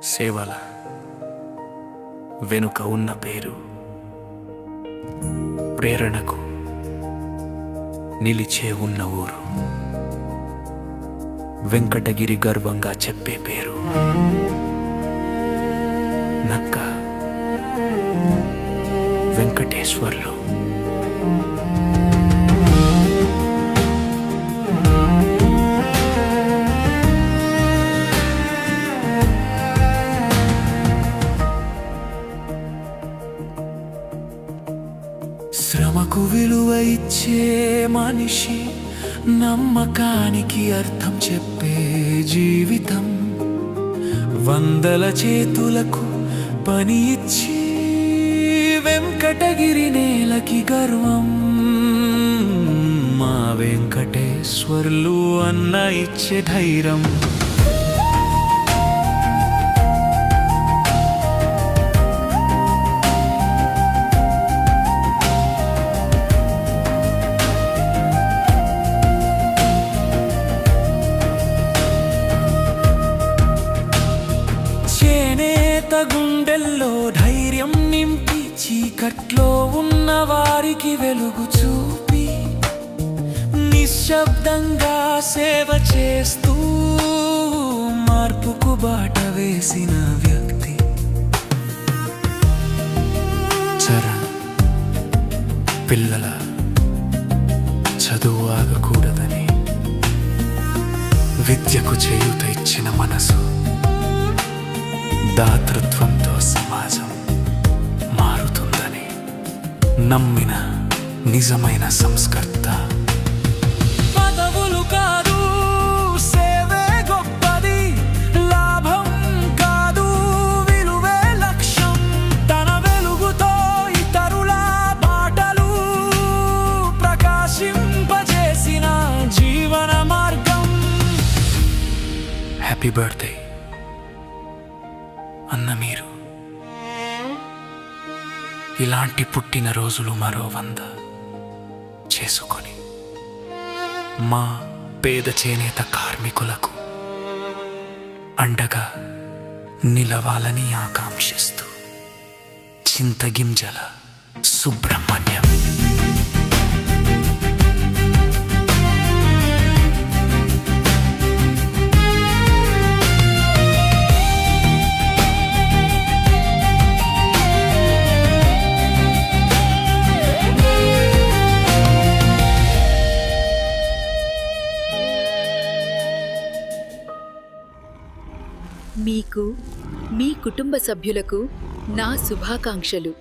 సేవల వెనుక ఉన్న పేరు, ప్రేరణకు నిలిచే ఉన్న ఊరు, వెంకటగిరి గర్వంగా చెప్పే పేరు. నక్క వెంకటేశ్వర్లు. శ్రమకు విలువ ఇచ్చే మనిషి, నమ్మకానికి అర్థం చెప్పే జీవితం, వందల చేతులకు పని ఇచ్చి వెంకటగిరి నేలకి గర్వం. మా వెంకటేశ్వర్లు అన్న ఇచ్చే ధైర్యం. గుండెల్లో ధైర్యం నింపి, చీకట్లో ఉన్న వారికి వెలుగు చూపి, నిశ్శబ్దంగా సేవ చేస్తూ మార్పుకు బాట వేసిన వ్యక్తి. చరణ్ పిల్లల చదువు ఆగకూడదని విద్యకు చేయూత ఇచ్చిన మనసు, దాతృత్వంతో సమాజం మారుతుందని నమ్మిన నిజమైన సంస్కర్త. పదవులు కాదు, సేవే గొప్పది, లాభం కాదు, విలువే లక్ష్యం. తన వెలుగుతో ఇతరుల బాటలు ప్రకాశింపజేసిన జీవన మార్గం. హ్యాపీ బర్త్డే అన్న మీరు. ఇలాంటి పుట్టిన రోజులు మరో 100 చేసుకొని మా పేద చేనేత కార్మికులకు అండగా నిలవాలని ఆకాంక్షిస్తూ చింతగింజల సుబ్రహ్మణ్యం. మీకు, మీ కుటుంబ సభ్యులకు నా శుభాకాంక్షలు.